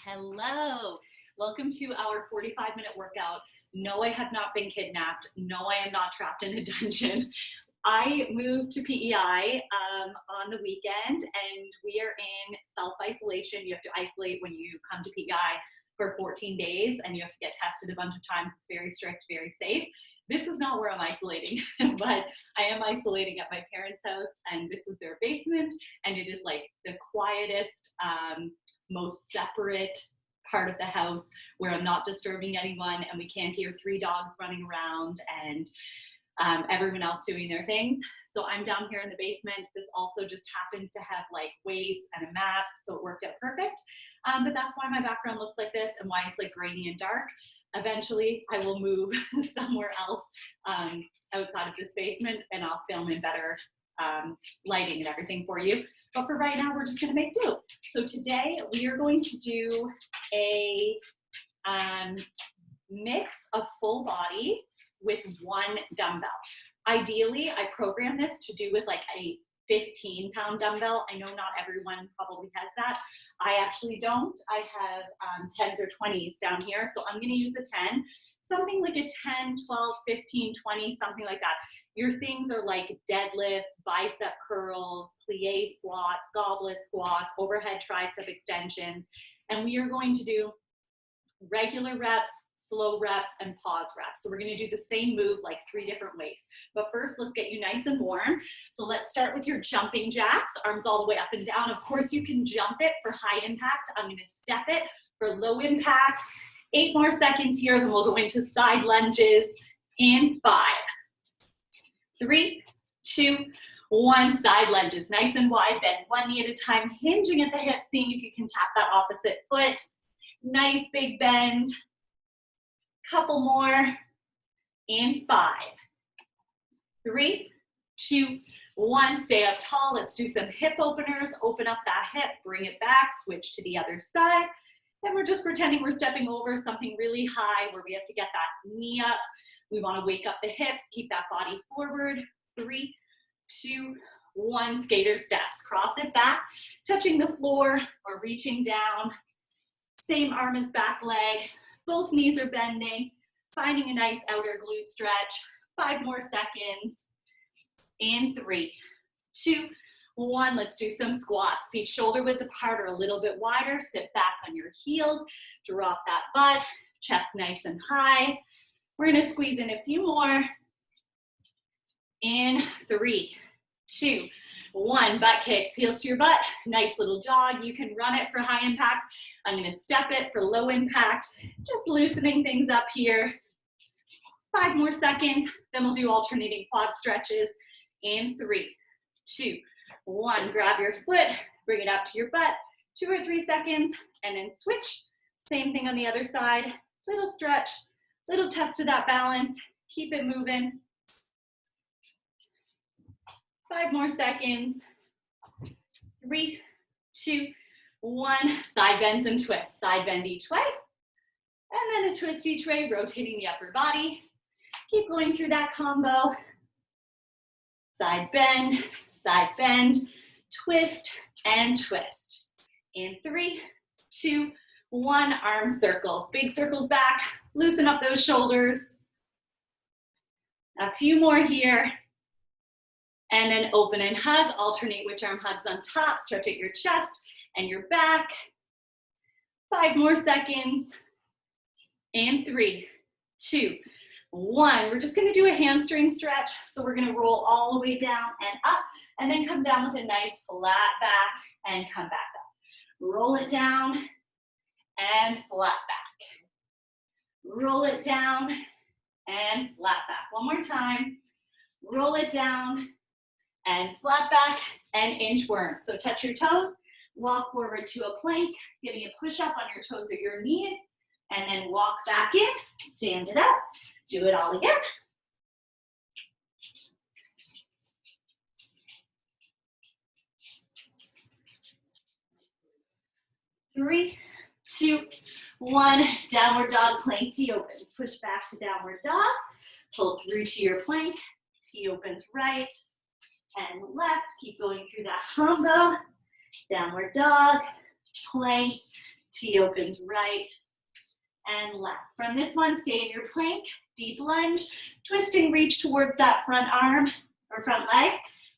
Hello, welcome to our 45-minute workout. No, I have not been kidnapped. No, I am not trapped in a dungeon. I moved to PEI on the weekend and we are in self-isolation. You have to isolate when you come to PEI for 14 days and you have to get tested a bunch of times. It's very strict, very safe. This is not where I'm isolating, but I am isolating at my parents' house and this is their basement and it is like the quietest, most separate part of the house where I'm not disturbing anyone and we can't hear 3 dogs running around and everyone else doing their things. So I'm down here in the basement. This also just happens to have like weights and a mat, so it worked out perfect. But that's why my background looks like this and why it's like grainy and dark. Eventually I will move somewhere else outside of this basement and I'll film in better lighting and everything for you. But for right now, we're just gonna make do. So today we are going to do a mix of full body with 1 dumbbell. Ideally, I programmed this to do with like a 15-pound dumbbell. I know not everyone probably has that. I actually don't. I have 10s or 20s down here, so I'm gonna use a 10. Something like a 10, 12, 15, 20, something like that. Your things are like deadlifts, bicep curls, plie squats, goblet squats, overhead tricep extensions, and we are going to do regular reps, slow reps, and pause reps. So we're going to do the same move like 3 different ways. But first, let's get you nice and warm. So let's start with your jumping jacks, arms all the way up and down. Of course, you can jump it for high impact. I'm going to step it for low impact. 8 more seconds here, then we'll go into side lunges in 5, 3, 2, 1. Side lunges, nice and wide, bend 1 knee at a time, hinging at the hip, seeing if you can tap that opposite foot. Nice big bend. Couple more in 5, 3, 2, 1. Stay up tall. Let's do some hip openers. Open up that hip, bring it back, switch to the other side. Then we're just pretending we're stepping over something really high where we have to get that knee up. We want to wake up the hips, keep that body forward. 3, 2, 1. Skater steps. Cross it back, touching the floor or reaching down. Same arm as back leg. Both knees are bending, finding a nice outer glute stretch. 5 more seconds. In 3, 2, 1. Let's do some squats. Feet shoulder width apart or a little bit wider. Sit back on your heels. Drop that butt. Chest nice and high. We're going to squeeze in a few more. In 3, 2, 1. Butt kicks, heels to your butt. Nice little jog. You can run it for high impact. I'm going to step it for low impact. Just loosening things up here. 5 more seconds. Then we'll do alternating quad stretches. In 3, 2, 1. Grab your foot, bring it up to your butt. 2 or 3 seconds, and then switch. Same thing on the other side. Little stretch, little test of that balance. Keep it moving. 5 more seconds. 3, 2, 1. Side bends and twists. Side bend each way. And then a twist each way, rotating the upper body. Keep going through that combo. Side bend, twist, and twist. In 3, 2, 1. Arm circles. Big circles back. Loosen up those shoulders. A few more here. And then open and hug, alternate which arm hugs on top, stretch out your chest and your back. 5 more seconds. And 3, 2, 1. We're just gonna do a hamstring stretch. So we're gonna roll all the way down and up, and then come down with a nice flat back and come back up. Roll it down and flat back. Roll it down and flat back. One more time. Roll it down and flat back and inchworm. So touch your toes, walk forward to a plank, giving a push up on your toes or your knees, and then walk back in, stand it up, do it all again. Three, 2, 1. Downward dog plank, T opens. Push back to downward dog, pull through to your plank, T opens right and left. Keep going through that combo. Downward dog, plank, T opens right and left. From this one, stay in your plank, deep lunge, twist and reach towards that front arm or front leg,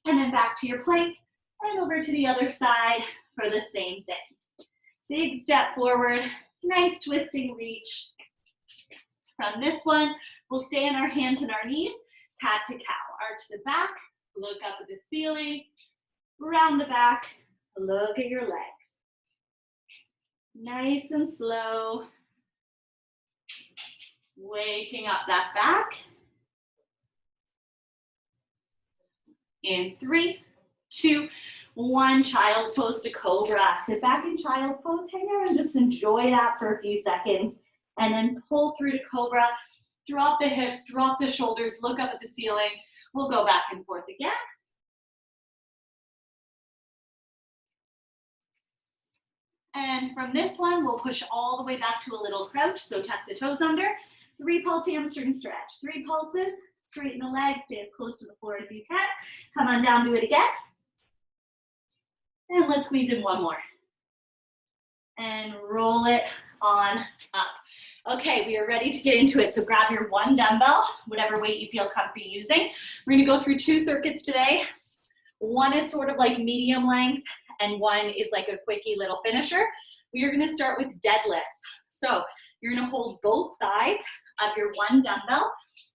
and then back to your plank and over to the other side for the same thing. Big step forward, nice twisting reach. From this one, we'll stay on our hands and our knees, cat to cow, arch the back, look up at the ceiling, round the back, look at your legs. Nice and slow. Waking up that back. In 3, 2, 1, child's pose to cobra. Sit back in child's pose, hang out and just enjoy that for a few seconds. And then pull through to cobra. Drop the hips, drop the shoulders, look up at the ceiling. We'll go back and forth again. And from this one, we'll push all the way back to a little crouch. So tuck the toes under. 3 pulse hamstring stretch. 3 pulses. Straighten the legs. Stay as close to the floor as you can. Come on down, do it again. And let's squeeze in one more. And roll it on up. Okay, we are ready to get into it. So grab your 1 dumbbell, whatever weight you feel comfy using. We're gonna go through 2 circuits today. One is sort of like medium length, and one is like a quickie little finisher. We are gonna start with deadlifts. So you're gonna hold both sides of your 1 dumbbell,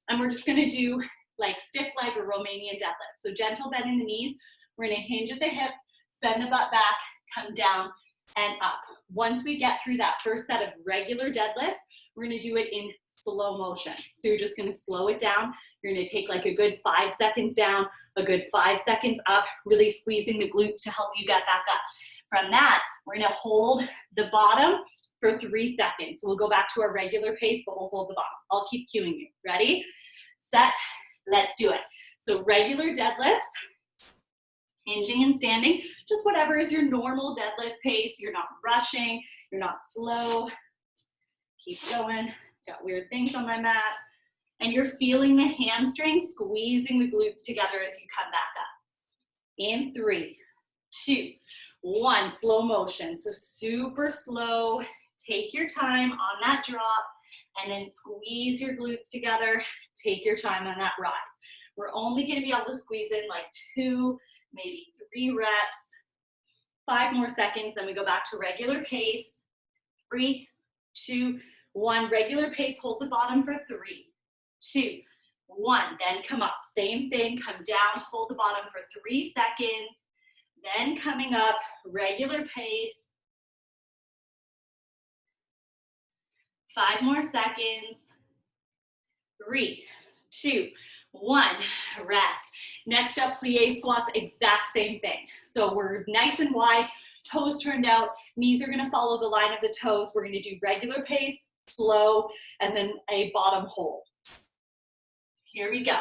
and we're just gonna do like stiff leg or Romanian deadlift. So gentle bend in the knees. We're gonna hinge at the hips, send the butt back, come down and up. Once we get through that first set of regular deadlifts, we're gonna do it in slow motion. So you're just gonna slow it down. You're gonna take like a good 5 seconds down, a good 5 seconds up, really squeezing the glutes to help you get back up. From that, we're gonna hold the bottom for 3 seconds. So we'll go back to our regular pace, but we'll hold the bottom. I'll keep cueing you. Ready, set, let's do it. So regular deadlifts, hinging and standing, just whatever is your normal deadlift pace. You're not rushing, you're not slow. Keep going. Got weird things on my mat. And you're feeling the hamstrings squeezing the glutes together as you come back up. In 3, 2, 1, slow motion. So super slow. Take your time on that drop and then squeeze your glutes together. Take your time on that rise. We're only going to be able to squeeze in like 2, maybe 3 reps. 5 more seconds, then we go back to regular pace. 3, 2, 1. Regular pace, hold the bottom for 3, 2, 1. Then come up. Same thing, come down, hold the bottom for 3 seconds. Then coming up, regular pace. 5 more seconds. 3, 2, 1, rest. Next up, plie squats, exact same thing. So we're nice and wide, toes turned out, knees are gonna follow the line of the toes. We're gonna do regular pace, slow, and then a bottom hold. Here we go.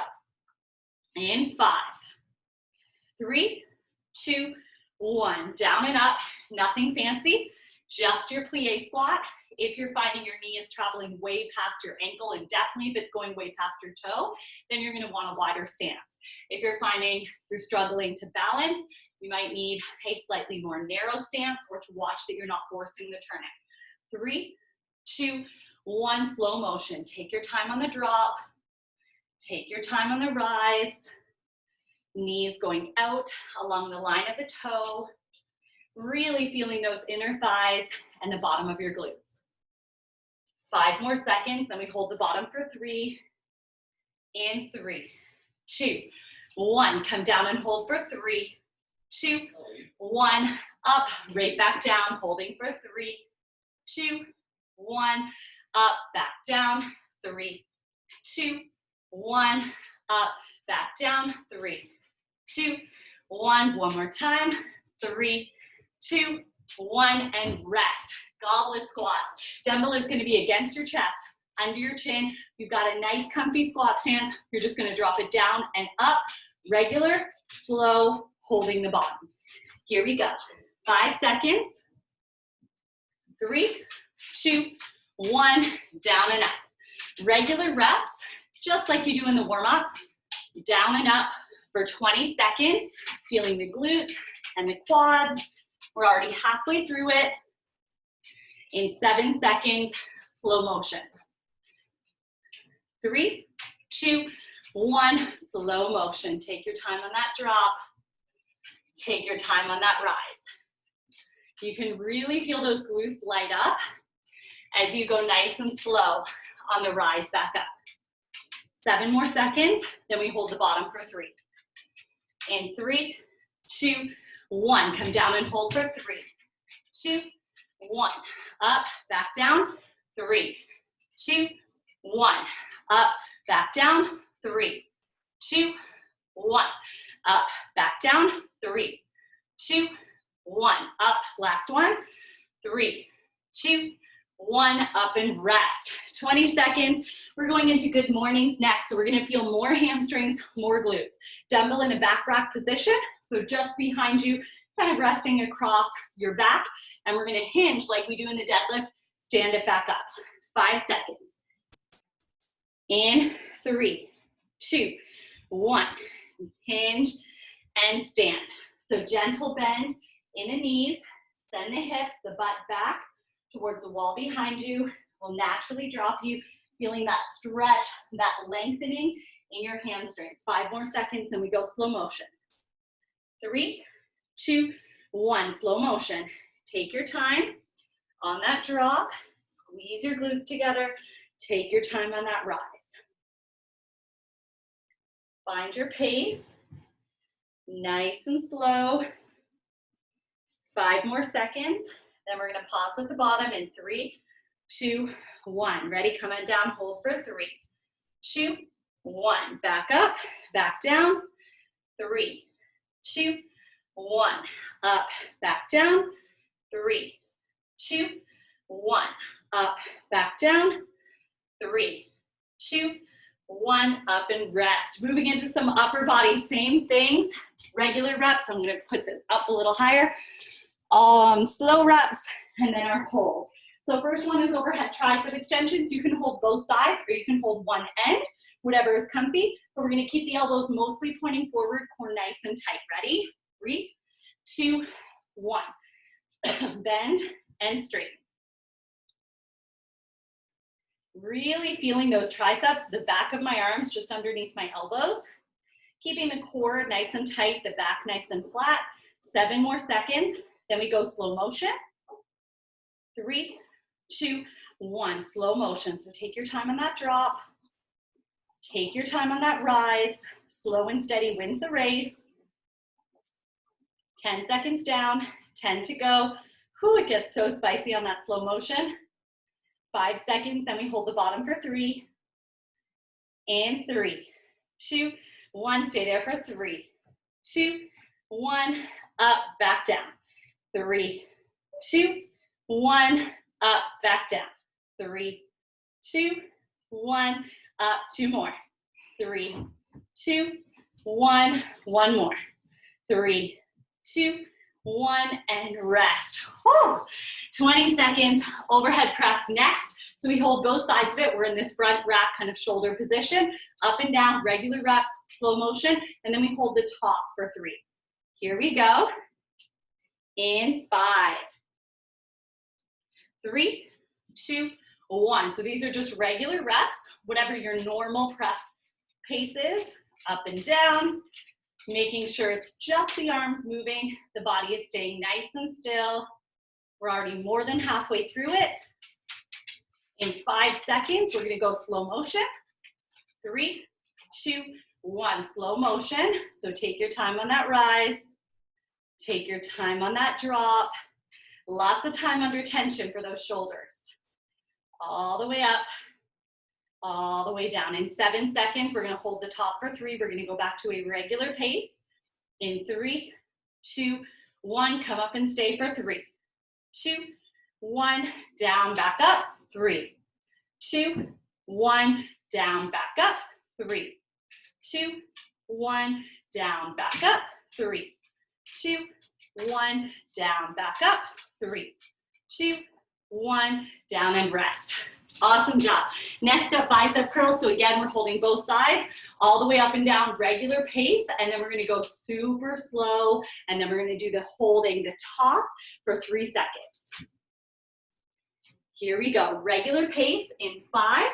In 5, 3, 2, 1. Down and up, nothing fancy, just your plie squat. If you're finding your knee is traveling way past your ankle, and definitely if it's going way past your toe, then you're gonna want a wider stance. If you're finding you're struggling to balance, you might need a slightly more narrow stance or to watch that you're not forcing the turning. 3, 2, 1, slow motion. Take your time on the drop. Take your time on the rise. Knees going out along the line of the toe. Really feeling those inner thighs and the bottom of your glutes. 5 more seconds, then we hold the bottom for 3. In 3, 2, 1. Come down and hold for 3, 2, 1. Up, right back down, holding for 3, 2, 1. Up, back down, 3, 2, 1. Up, back down, 3, 2, 1. One more time, 3, 2, 1, and rest. Goblet squats. Dumbbell is going to be against your chest, under your chin. You've got a nice comfy squat stance. You're just going to drop it down and up. Regular, slow, holding the bottom. Here we go. 5 seconds. 3, 2, 1. Down and up. Regular reps, just like you do in the warm-up. Down and up for 20 seconds. Feeling the glutes and the quads. We're already halfway through it. In 7 seconds, slow motion. 3, 2, 1, slow motion. Take your time on that drop. Take your time on that rise. You can really feel those glutes light up as you go nice and slow on the rise back up. 7 more seconds, then we hold the bottom for 3. In 3, 2, 1. Come down and hold for 3, 2, 1. Up, back down, 3, 2, 1. Up, back down, 3, 2, 1. Up, back down, 3, 2, 1. Up, last one, 3, 2, 1. Up and rest. 20 seconds. We're going into good mornings next. So we're going to feel more hamstrings, more glutes. Dumbbell in a back rack position. So just behind you, kind of resting across your back. And we're going to hinge like we do in the deadlift. Stand it back up. 5 seconds. In 3, 2, 1. Hinge and stand. So gentle bend in the knees. Send the hips, the butt back towards the wall behind you. Will naturally drop you, feeling that stretch, that lengthening in your hamstrings. 5 more seconds, then we go slow motion. 3, 2, 1, slow motion. Take your time on that drop. Squeeze your glutes together. Take your time on that rise. Find your pace. Nice and slow. 5 more seconds. Then we're going to pause at the bottom in 3, 2, 1. Ready? Come on down. Hold for 3, 2, 1. Back up. Back down. 3, 2, 1. Up. Back down. 3, 2, 1. Up. Back down. 3, 2, 1. Up and rest. Moving into some upper body. Same things. Regular reps. I'm going to put this up a little higher. Slow reps, and then our hold. So first one is overhead tricep extensions. You can hold both sides, or you can hold one end, whatever is comfy. But we're going to keep the elbows mostly pointing forward, core nice and tight. Ready? 3, 2, 1. Bend and straighten. Really feeling those triceps, the back of my arms just underneath my elbows. Keeping the core nice and tight, the back nice and flat. 7 more seconds. Then we go slow motion. 3, 2, 1. Slow motion. So take your time on that drop. Take your time on that rise. Slow and steady wins the race. 10 seconds down. 10 to go. Whew, it gets so spicy on that slow motion. 5 seconds. Then we hold the bottom for 3. And 3, 2, 1. Stay there for 3, 2, 1. Up, back down. 3, 2, 1, up, back down. 3, 2, 1, up, 2 more. 3, 2, 1, 1 more. 3, 2, 1, and rest. Whew. 20 seconds, overhead press next. So we hold both sides of it. We're in this front rack kind of shoulder position, up and down, regular reps, slow motion, and then we hold the top for 3. Here we go. In 5, 3, 2, 1. So these are just regular reps, whatever your normal press pace is, up and down, making sure it's just the arms moving, the body is staying nice and still. We're already more than halfway through it. In 5 seconds, we're gonna go slow motion. 3, 2, 1, slow motion. So take your time on that rise. Take your time on that drop. Lots of time under tension for those shoulders. All the way up, all the way down. In 7 seconds, we're going to hold the top for 3. We're going to go back to a regular pace. In 3, 2, 1, come up and stay for 3, 2, 1, down, back up, 3, 2, 1, down, back up, 3, 2, 1, down, back up, 3, 2, 1, down, back up, 3, 2, 1, down and rest. Awesome job. Next up, bicep curls. So again, we're holding both sides all the way up and down, regular pace, and then we're going to go super slow, and then we're going to do the holding the top for 3 seconds. Here we go. Regular pace in 5,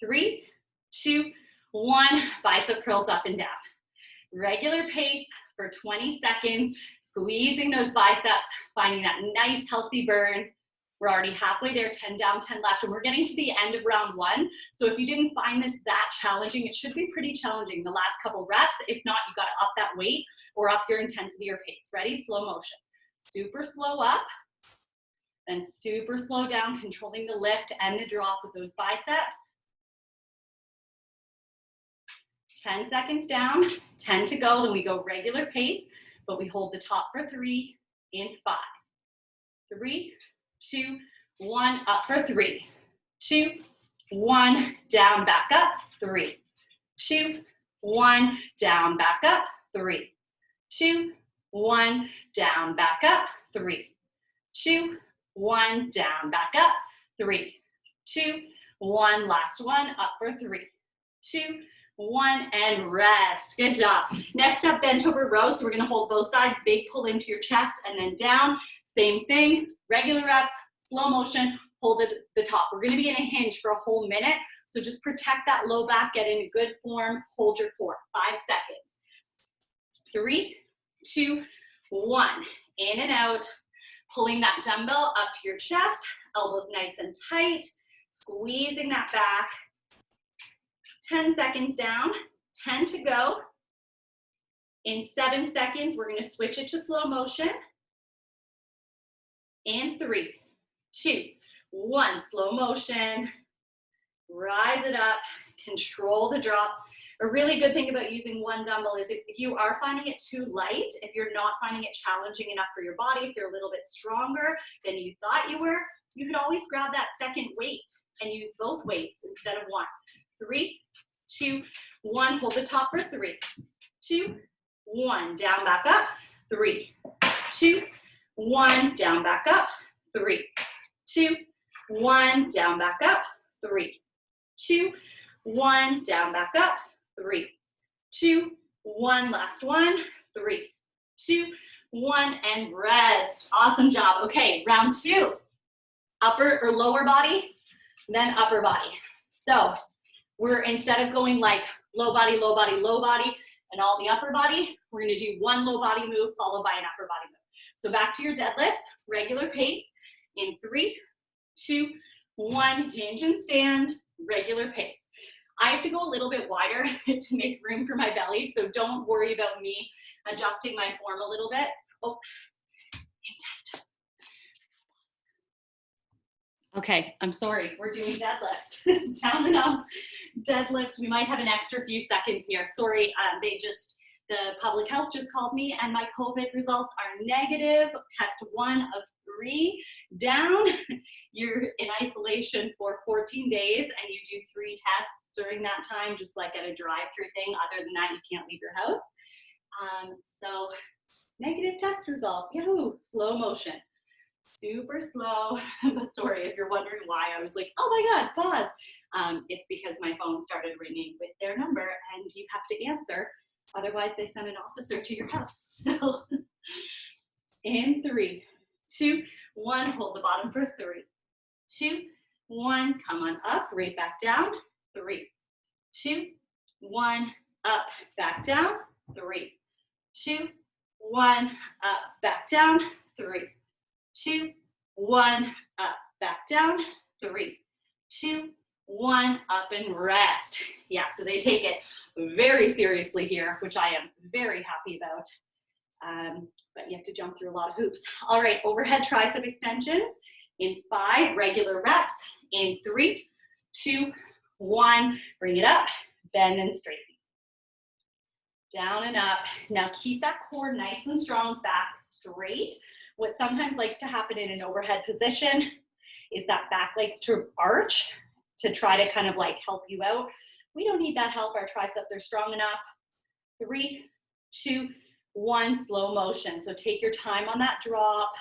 3, 2, 1. Bicep curls up and down. Regular pace for 20 seconds, squeezing those biceps, finding that nice healthy burn. We're already halfway there, 10 down, 10 left, and we're getting to the end of round 1. So if you didn't find this that challenging, it should be pretty challenging the last couple reps. If not, you gotta up that weight or up your intensity or pace. Ready? Slow motion. Super slow up, then super slow down, controlling the lift and the drop with those biceps. 10 seconds down, 10 to go, then we go regular pace, but we hold the top for 3 in 5. 3, 2, 1, up for 3, 2, 1, down, back up, 3, 2, 1, down, back up, 3, 2, 1, down, back up, 3, 2, 1, down, back up, 3, 2, 1, last one, up for 3, 2, 1, and rest. Good job. Next up, bent over row. So we're gonna hold both sides, big pull into your chest and then down. Same thing, regular reps, slow motion, hold the top. We're gonna be in a hinge for a whole minute. So just protect that low back, get in a good form, hold your core. 5 seconds. 3, 2, 1. In and out, pulling that dumbbell up to your chest, elbows nice and tight, squeezing that back. 10 seconds down, 10 to go. In 7 seconds, we're gonna switch it to slow motion. In 3, 2, 1, slow motion. Rise it up, control the drop. A really good thing about using one dumbbell is if you are finding it too light, if you're not finding it challenging enough for your body, if you're a little bit stronger than you thought you were, you could always grab that second weight and use both weights instead of one. 3, 2, 1, hold the top for 3, 2, 1, down, back up, 3, 2, 1, down, back up, 3, 2, 1, down, back up, 3, 2, 1, down, back up, 3, 2, 1, last one, 3, 2, 1, and rest. Awesome job. Okay, round 2, upper or lower body, then upper body. So we're, instead of going like low body, low body, low body, and all the upper body, we're gonna do one low body move followed by an upper body move. So back to your deadlifts, regular pace in 3, 2, 1, hinge and stand, regular pace. I have to go a little bit wider to make room for my belly, so don't worry about me adjusting my form a little bit. Oh, okay, I'm sorry, we're doing deadlifts. Down and up, deadlifts. We might have an extra few seconds here. Sorry, the public health just called me and my COVID results are negative. Test 1 of 3 down. You're in isolation for 14 days and you do 3 tests during that time, just like at a drive-through thing. Other than that, you can't leave your house. So negative test result, yahoo, slow motion. Super slow, but sorry if you're wondering why I was like, oh my God, pause. It's because my phone started ringing with their number and you have to answer. Otherwise, they send an officer to your house. So in 3, 2, 1, hold the bottom for 3, 2, 1, come on up, right back down, 3, 2, 1, up, back down, 3, 2, 1, up, back down, 3, 2, 1, up, back down, 3, 2, 1, up and rest. Yeah, so they take it very seriously here, which I am very happy about. But you have to jump through a lot of hoops. All right, overhead tricep extensions in 5 regular reps. In 3, 2, 1, bring it up, bend and straighten. Down and up. Now keep that core nice and strong, back straight. What sometimes likes to happen in an overhead position is that back likes to arch to try to kind of like help you out. We don't need that help. Our triceps are strong enough. 3, 2, 1, slow motion. So take your time on that drop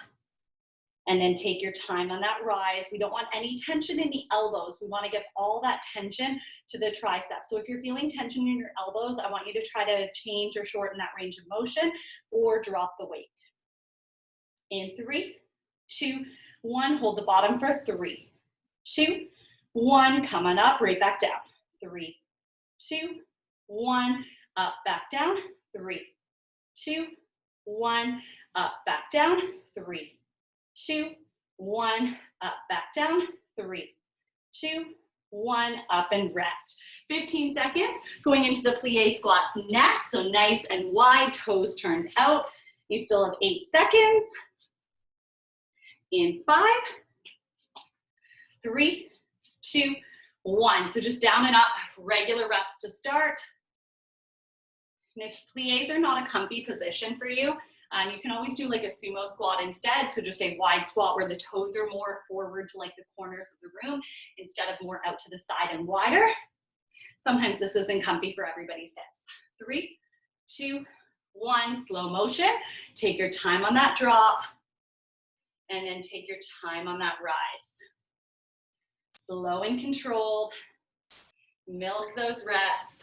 and then take your time on that rise. We don't want any tension in the elbows. We want to give all that tension to the triceps. So if you're feeling tension in your elbows, I want you to try to change or shorten that range of motion or drop the weight. In 3, 2, 1, hold the bottom for 3, 2, 1, come on up, right back down, 3, 2, 1, up, back down, 3, 2, 1, up, back down, 3, 2, 1, up, back down, 3, 2, 1, up and rest. 15 seconds, going into the plie squats next, so nice and wide, toes turned out. You still have 8 seconds. In 5, 3, 2, 1. So just down and up, regular reps to start. And if plies are not a comfy position for you, you can always do like a sumo squat instead. So just a wide squat where the toes are more forward to like the corners of the room instead of more out to the side and wider. Sometimes this isn't comfy for everybody's hips. 3, 2, 1, slow motion. Take your time on that drop. And then take your time on that rise. Slow and controlled. Milk those reps.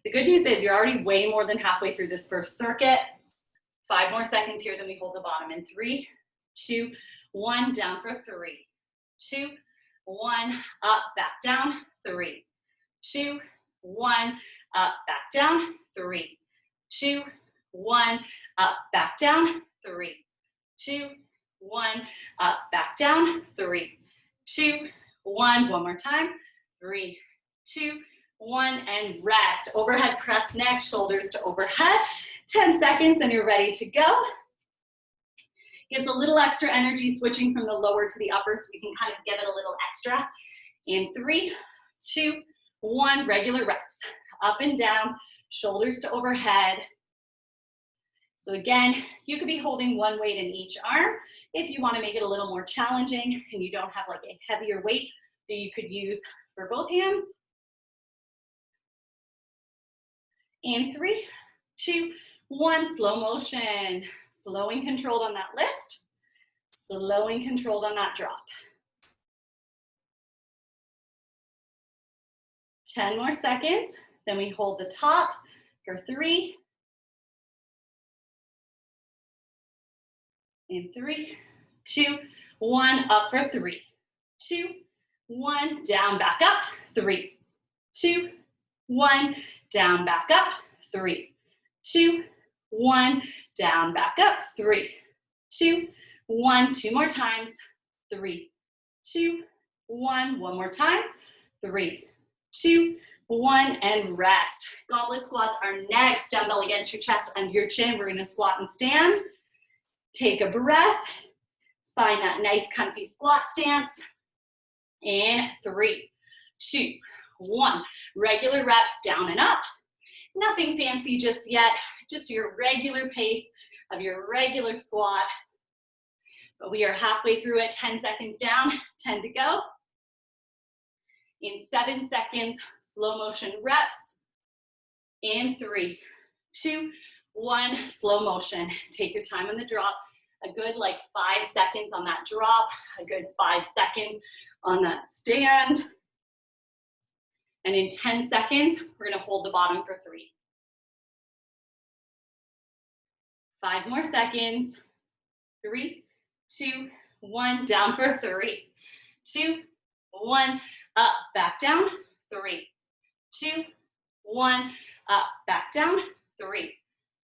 The good news is you're already way more than halfway through this first circuit. 5 more seconds here, then we hold the bottom in 3, 2, 1, down for 3, 2, 1, up, back down, 3, 2, 1, up, back down, 3, 2, 1, up, back down, 3, 2, 1, up, back down, 3, 2, 1, one more time, 3, 2, 1, and rest. Overhead press next, shoulders to overhead. 10 seconds and you're ready to go. Gives a little extra energy switching from the lower to the upper so we can kind of give it a little extra. In 3, 2, 1, regular reps. Up and down, shoulders to overhead. So again, you could be holding one weight in each arm. If you want to make it a little more challenging and you don't have like a heavier weight that you could use for both hands. In 3, 2, 1, slow motion. Slow and controlled on that lift. Slow and controlled on that drop. 10 more seconds. Then we hold the top for 3. In 3, 2, 1, up for 3, 2, 1, down, back up, 3, 2, 1, down, back up, 3, 2, 1, down, back up, 3, 2, 1, 2 more times, 3, 2, 1, one more time, 3, 2, 1, and rest. Goblet squats are next. Dumbbell against your chest, under your chin. We're gonna squat and stand. Take a breath. Find that nice comfy squat stance. In 3, 2, 1. Regular reps, down and up. Nothing fancy just yet, just your regular pace of your regular squat. But we are halfway through it, 10 seconds down, 10 to go. In 7 seconds, slow motion reps. In 3, 2, 1, slow motion. Take your time on the drop. A good like 5 seconds on that drop, a good 5 seconds on that stand. And in 10 seconds, we're gonna hold the bottom for 3. 5 more seconds. 3, 2, 1, down for 3, 2, 1, up, back down, 3, 2, 1, up, back down, 3,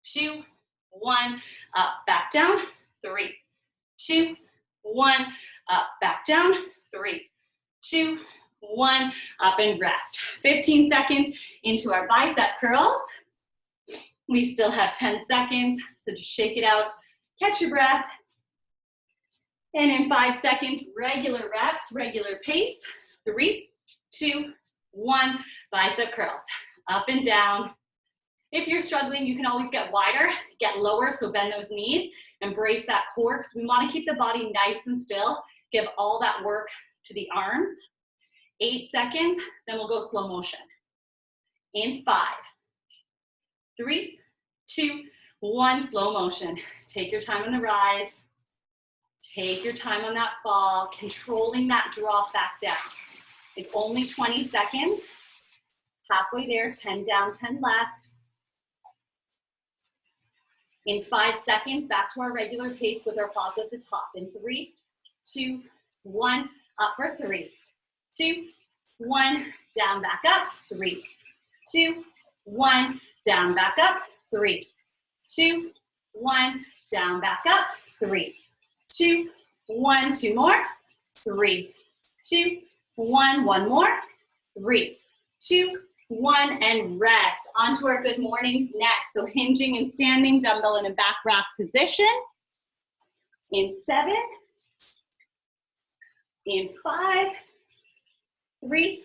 2, 1, up, back down, 3, 2, 1, up, back down, 3, 2, 1, up and rest. 15 seconds into our bicep curls. We still have 10 seconds, so just shake it out, catch your breath. And in 5 seconds, regular reps, regular pace. 3, 2, 1, bicep curls. Up and down. If you're struggling, you can always get wider, get lower, so bend those knees, embrace that core, because we want to keep the body nice and still. Give all that work to the arms. 8 seconds, then we'll go slow motion. In 5, 3, 2, 1, slow motion. Take your time on the rise. Take your time on that fall, controlling that drop back down. It's only 20 seconds. Halfway there, 10 down, 10 left. In 5 seconds, back to our regular pace with our pause at the top. In 3, 2, 1, up for 3, 2, 1, down, back up, 3, 2, 1, down, back up, 3, 2, 1, down, back up, 3, 2, 1, 2 more, 3, 2, 1, 1 more, 3, 2, 1, and rest. On to our good mornings next. So hinging and standing, dumbbell in a back rack position. In 7, in 5, 3,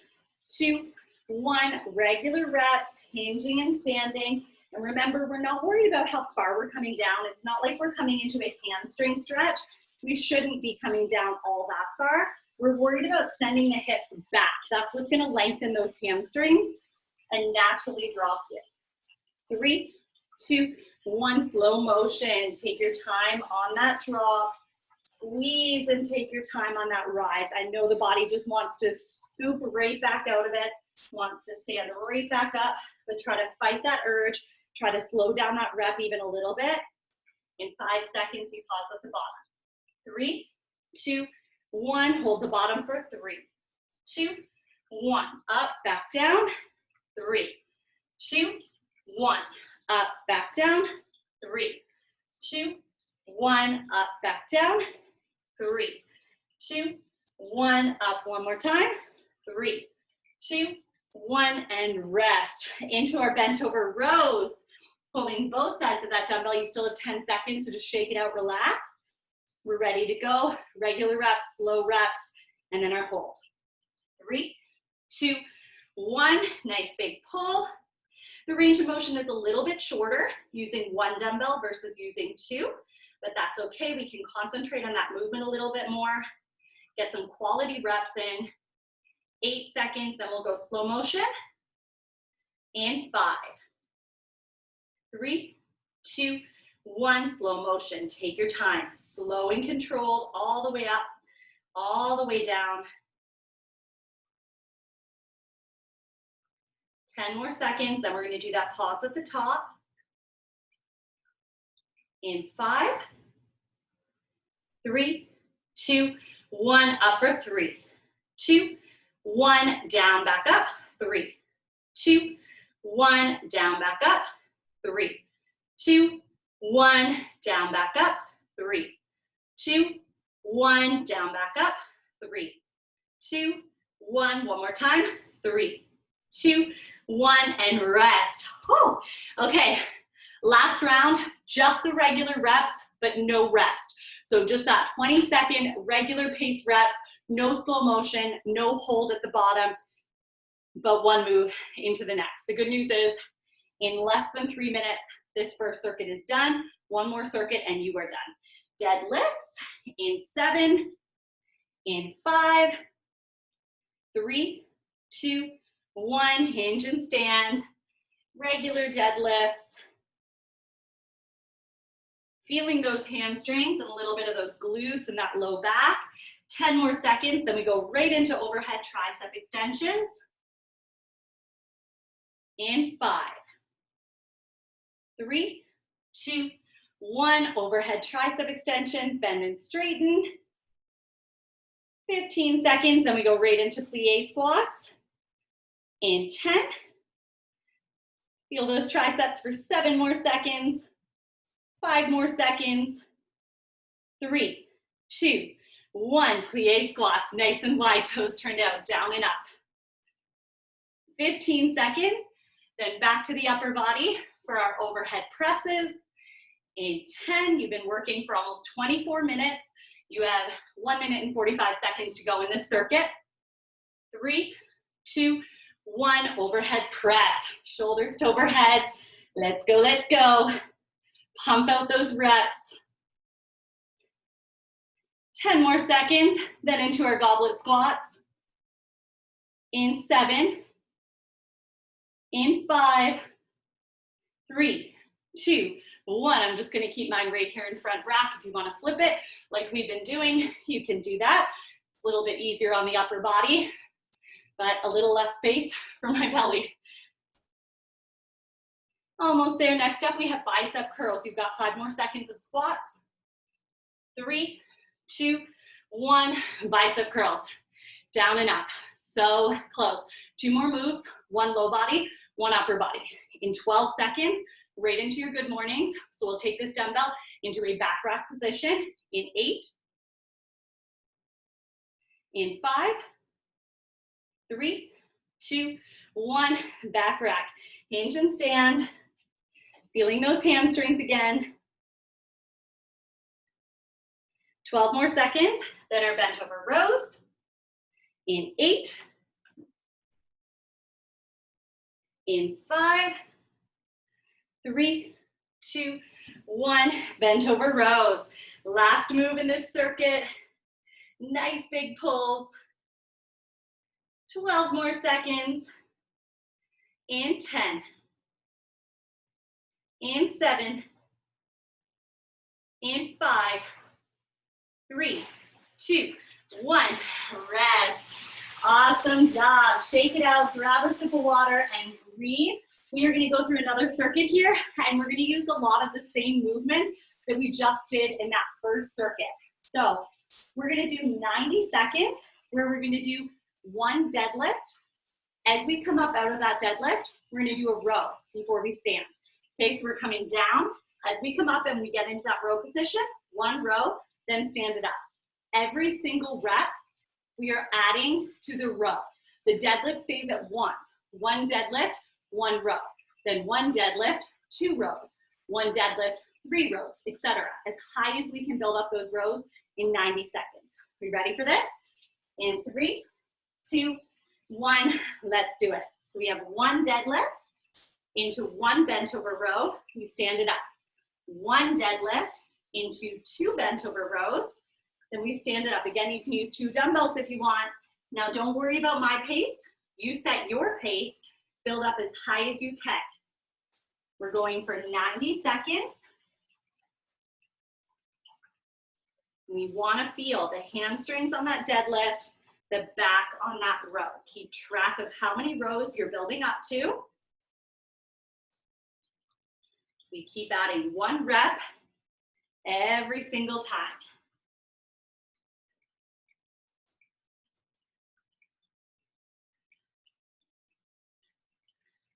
2, 1, regular reps, hinging and standing. And remember, we're not worried about how far we're coming down. It's not like we're coming into a hamstring stretch. We shouldn't be coming down all that far. We're worried about sending the hips back. That's what's going to lengthen those hamstrings and naturally drop you. 3, 2, 1, slow motion. Take your time on that drop. Squeeze and take your time on that rise. I know the body just wants to scoop right back out of it, wants to stand right back up, but try to fight that urge. Try to slow down that rep even a little bit. In 5 seconds, we pause at the bottom. 3, 2, 1. Hold the bottom for 3, 2, 1. Up, back down. 3, 2, 1. Up, back down. 3, 2, 1. Up, back down. 3, 2, 1. Up one more time. 3, 2, 1, and rest. Into our bent over rows. Pulling both sides of that dumbbell. You still have 10 seconds, so just shake it out, relax. We're ready to go. Regular reps, slow reps, and then our hold. 3, 2, 1. Nice big pull. The range of motion is a little bit shorter using 1 dumbbell versus using 2, but that's okay. We can concentrate on that movement a little bit more. Get some quality reps in. 8 seconds, then we'll go slow motion. And 5, 3, 2, 1, slow motion. Take your time. Slow and controlled all the way up, all the way down. 10 more seconds, then we're going to do that pause at the top. In 5, 3, 2, 1, up for 3, 2, 1, down, back up, 3, 2, 1, down, back up, 3, 2, 1, down, back up, 3, 2, 1, down, back up, 3, 2, 1, one more time, 3, 2, 1, and rest. Whew. Okay, last round, just the regular reps, but no rest. So just that 20-second regular pace reps, no slow motion, no hold at the bottom, but one move into the next. The good news is, in less than 3 minutes, this first circuit is done. One more circuit and you are done. Deadlifts in 7, in 5, 3, 2, 1, hinge and stand, regular deadlifts. Feeling those hamstrings and a little bit of those glutes and that low back. 10 more seconds, then we go right into overhead tricep extensions. In 5, 3, 2, 1, overhead tricep extensions, bend and straighten. 15 seconds, then we go right into plie squats. In 10, feel those triceps for 7 more seconds, 5 more seconds, 3, 2, 1, plie squats, nice and wide, toes turned out, down and up. 15 seconds, then back to the upper body for our overhead presses. In 10, you've been working for almost 24 minutes. You have 1 minute and 45 seconds to go in this circuit. 3, 2, 1, overhead press, shoulders to overhead. Let's go, let's go. Pump out those reps. 10 more seconds, then into our goblet squats. In 7, in 5, 3, 2, 1. I'm just gonna keep mine right here in front rack. If you wanna flip it like we've been doing, you can do that. It's a little bit easier on the upper body, but a little less space for my belly. Almost there. Next up, we have bicep curls. You've got 5 more seconds of squats. 3, 2, 1, bicep curls, down and up, so close. 2 more moves, 1 low body, 1 upper body. In 12 seconds, right into your good mornings. So we'll take this dumbbell into a back rack position in 8, in 5, 3, 2, 1, back rack. Hinge and stand, feeling those hamstrings again. 12 more seconds, then our bent over rows in 8, in 5, 3, 2, 1, bent over rows. Last move in this circuit, nice big pulls. 12 more seconds, in 10, in 7, in 5, 3, 2, 1, rest. Awesome job. Shake it out, grab a sip of water and breathe. We are gonna go through another circuit here and we're gonna use a lot of the same movements that we just did in that first circuit. So we're gonna do 90 seconds where we're gonna do 1 deadlift. As we come up out of that deadlift, we're gonna do a row before we stand. Okay, so we're coming down. As we come up and we get into that row position, 1 row, then stand it up. Every single rep, we are adding to the row. The deadlift stays at 1. 1 deadlift, 1 row. Then 1 deadlift, 2 rows. 1 deadlift, 3 rows, etc. As high as we can build up those rows in 90 seconds. Are you ready for this? In 3, 2, 1, let's do it. So we have 1 deadlift into 1 bent over row. We stand it up. 1 deadlift into 2 bent over rows. Then we stand it up. Again, you can use 2 dumbbells if you want. Now don't worry about my pace. You set your pace. Build up as high as you can. We're going for 90 seconds. We want to feel the hamstrings on that deadlift, the back on that row. Keep track of how many rows you're building up to. So we keep adding 1 rep every single time.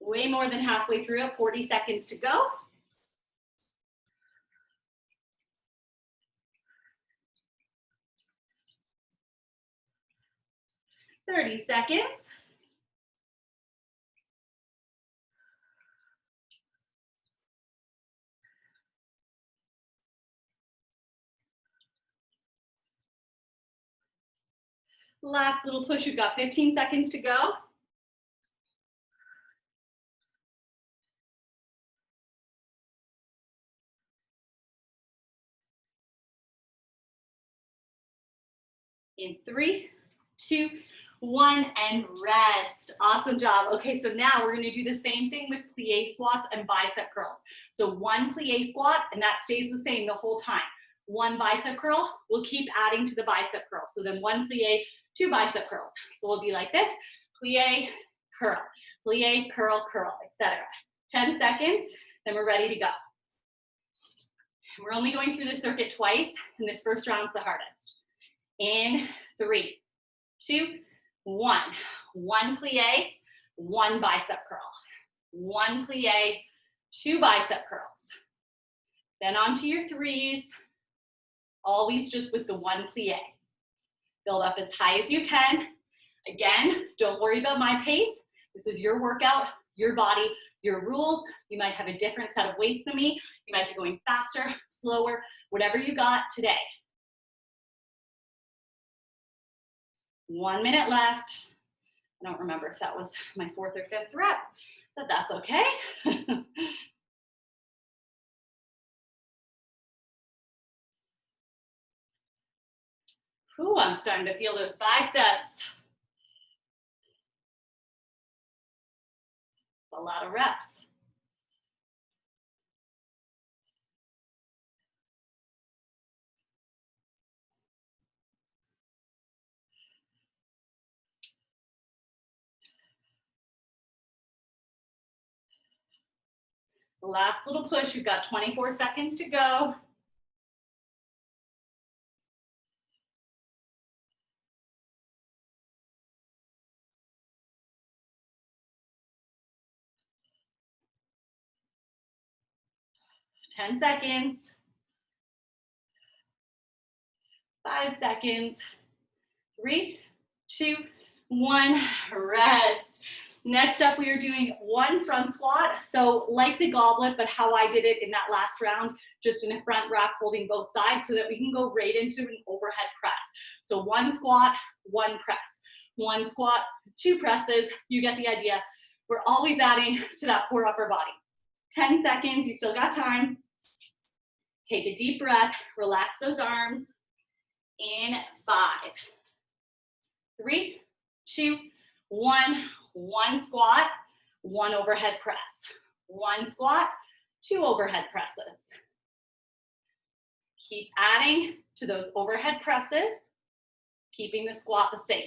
Way more than halfway through it, 40 seconds to go. Thirty seconds. Last little push, you've got 15 seconds to go. In 3, 2, 1, and rest. Awesome job. Okay, so now we're gonna do the same thing with plie squats and bicep curls. So 1 plie squat, and that stays the same the whole time. 1 bicep curl, we'll keep adding to the bicep curl. So then 1 plie, 2 bicep curls. So we'll be like this, plie, curl, curl, etc. 10 seconds, then we're ready to go. We're only going through this circuit twice, and this first round's the hardest. In 3, 2, 1. 1 plie, 1 bicep curl. 1 plie, 2 bicep curls. Then onto your 3s, always just with the 1 plie. Build up as high as you can. Again, don't worry about my pace. This is your workout, your body, your rules. You might have a different set of weights than me. You might be going faster, slower, whatever you got today. 1 minute left. I don't remember if that was my 4th or 5th rep, but that's okay. Ooh, I'm starting to feel those biceps. A lot of reps. Last little push, you've got 24 seconds to go. 10 seconds. 5 seconds. 3, 2, 1, rest. Next up, we are doing one front squat. So like the goblet, but how I did it in that last round, just in a front rack holding both sides so that we can go right into an overhead press. So one squat, one press. One squat, two presses. You get the idea. We're always adding to that core upper body. 10 seconds, you still got time. Take a deep breath, relax those arms. In 5, 3, 2, 1. One squat, one overhead press. One squat, two overhead presses. Keep adding to those overhead presses, keeping the squat the same.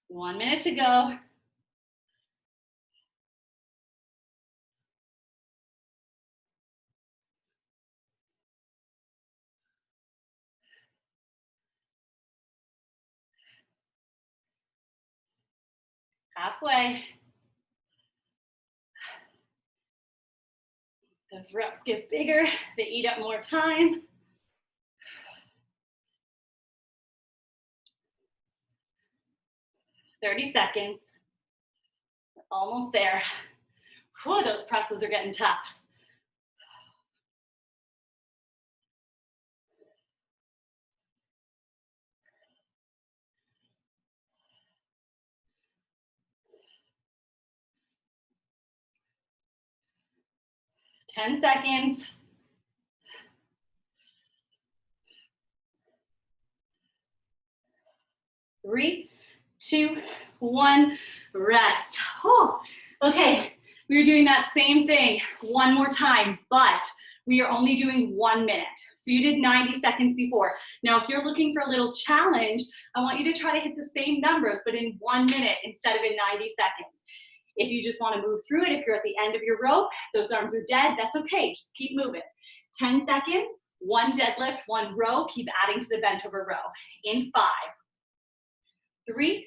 One minute to go. Halfway. Those reps get bigger, they eat up more time. Thirty seconds. We're almost there. Whew, those presses are getting tough. Ten seconds. 3, 2, 1, rest. Oh, okay, we're doing that same thing one more time, but we are only doing 1 minute. So you did 90 seconds before. Now, if you're looking for a little challenge, I want you to try to hit the same numbers, but in 1 minute instead of in 90 seconds. If you just want to move through it, if you're at the end of your rope, those arms are dead, that's okay, just keep moving. 10 seconds, one deadlift, one row, keep adding to the bent over row. In 5, 3,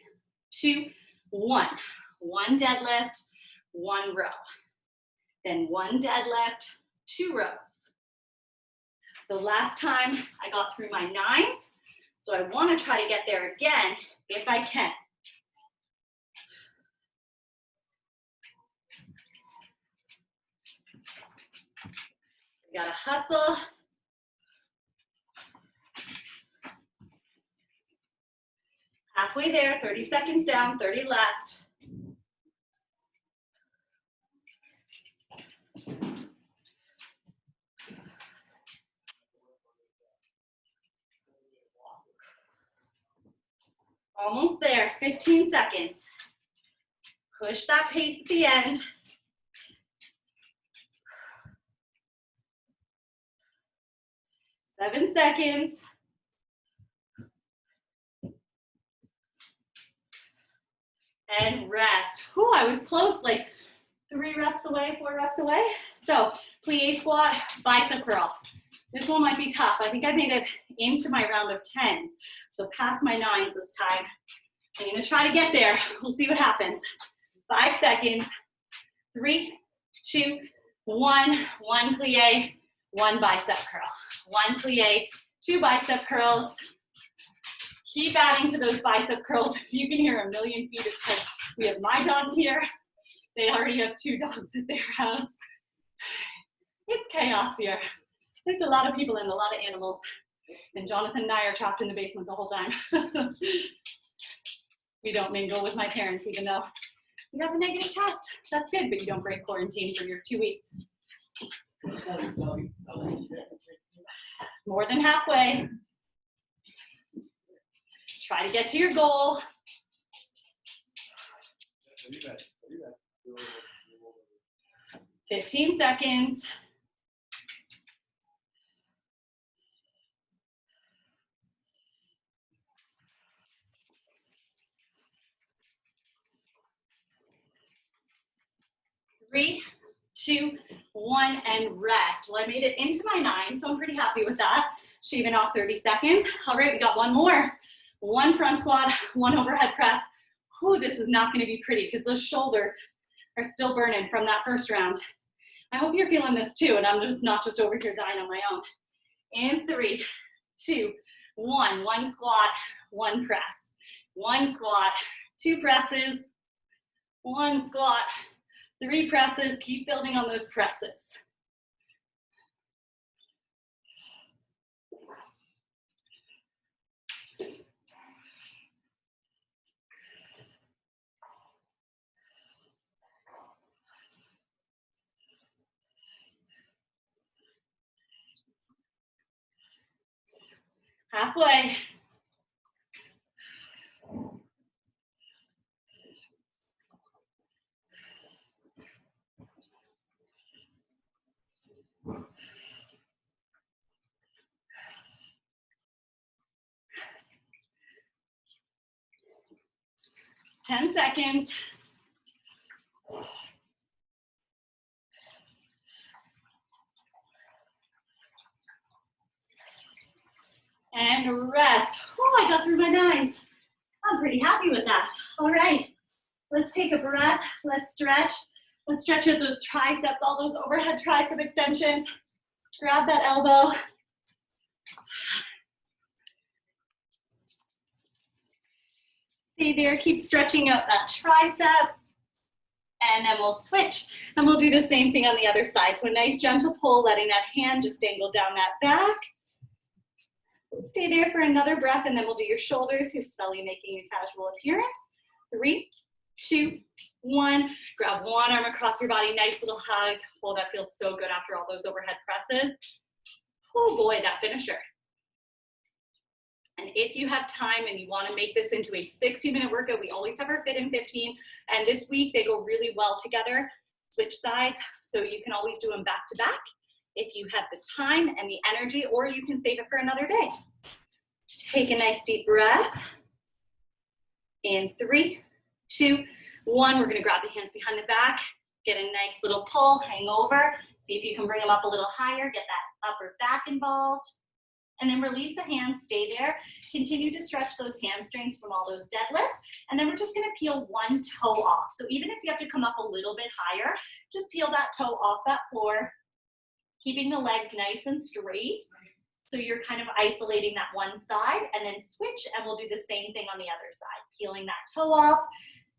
2, 1. One deadlift, one row. Then one deadlift, 2 rows. So last time I got through my 9s, so I want to try to get there again if I can. You gotta hustle. Halfway there, 30 seconds down, 30 left. Almost there, 15 seconds. Push that pace at the end. 7 seconds. And rest. Whew, I was close, like 3 reps away, 4 reps away. So plie squat, bicep curl. This one might be tough. I think I made it into my round of 10s. So past my 9s this time. I'm gonna try to get there. We'll see what happens. 5 seconds. 3, 2, 1. One plie, one bicep curl. One plie, 2 bicep curls. Keep adding to those bicep curls. If you can hear a million feet, it's because we have my dog here. They already have 2 dogs at their house. It's chaos here. There's a lot of people and a lot of animals. And Jonathan and I are trapped in the basement the whole time. We don't mingle with my parents, even though you have a negative test. That's good, but you don't break quarantine for your 2 weeks. More than halfway. Try to get to your goal. 15 seconds. Three, 2, 1, and rest. Well, I made it into my 9, so I'm pretty happy with that. Shaving off 30 seconds. All right, we got one more. 1 front squat, 1 overhead press. Whew, this is not gonna be pretty because those shoulders are still burning from that first round. I hope you're feeling this too, and I'm just not just over here dying on my own. In 3, 2, 1. 1 squat, 1 press. 1 squat, 2 presses, 1 squat, 3 presses. Keep building on those presses. Halfway. Ten seconds. And rest. Oh, I got through my 9s. I'm pretty happy with that. All right, let's take a breath. Let's stretch. Let's stretch out those triceps, all those overhead tricep extensions. Grab that elbow. Stay there, keep stretching out that tricep. And then we'll switch and we'll do the same thing on the other side. So a nice gentle pull, letting that hand just dangle down that back. Stay there for another breath and then we'll do your shoulders. Here's Sully making a casual appearance. 3, 2, 1. Grab one arm across your body, nice little hug. Oh, that feels so good after all those overhead presses. Oh boy, that finisher. And if you have time and you want to make this into a 60-minute workout, we always have our Fit in 15. And this week they go really well together. Switch sides, so you can always do them back to back if you have the time and the energy, or you can save it for another day. Take a nice deep breath. In 3, 2, 1. We're going to grab the hands behind the back, get a nice little pull, hang over. See if you can bring them up a little higher, get that upper back involved. And then release the hands, stay there. Continue to stretch those hamstrings from all those deadlifts. And then we're just gonna peel one toe off. So even if you have to come up a little bit higher, just peel that toe off that floor, keeping the legs nice and straight. So you're kind of isolating that one side, and then switch, and we'll do the same thing on the other side. Peeling that toe off,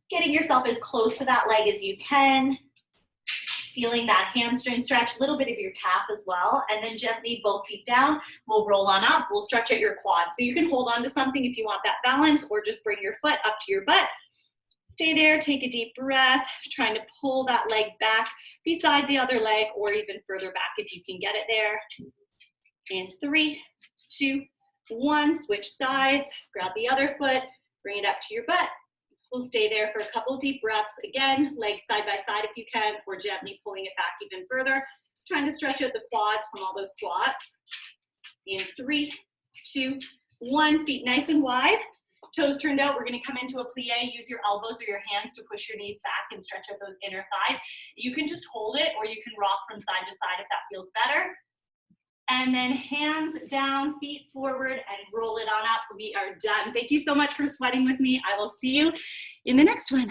getting yourself as close to that leg as you can. Feeling that hamstring stretch, a little bit of your calf as well, and then gently both feet down. We'll roll on up. We'll stretch out your quads. So you can hold on to something if you want that balance, or just bring your foot up to your butt. Stay there, take a deep breath, trying to pull that leg back beside the other leg, or even further back if you can get it there. In 3, 2, 1, switch sides, grab the other foot, bring it up to your butt. We'll stay there for a couple deep breaths. Again, legs side by side if you can, or gently pulling it back even further. Trying to stretch out the quads from all those squats. In 3, 2, 1, feet nice and wide. Toes turned out, we're gonna come into a plie. Use your elbows or your hands to push your knees back and stretch out those inner thighs. You can just hold it, or you can rock from side to side if that feels better. And then hands down, feet forward, and roll it on up. We are done. Thank you so much for sweating with me. I will see you in the next one.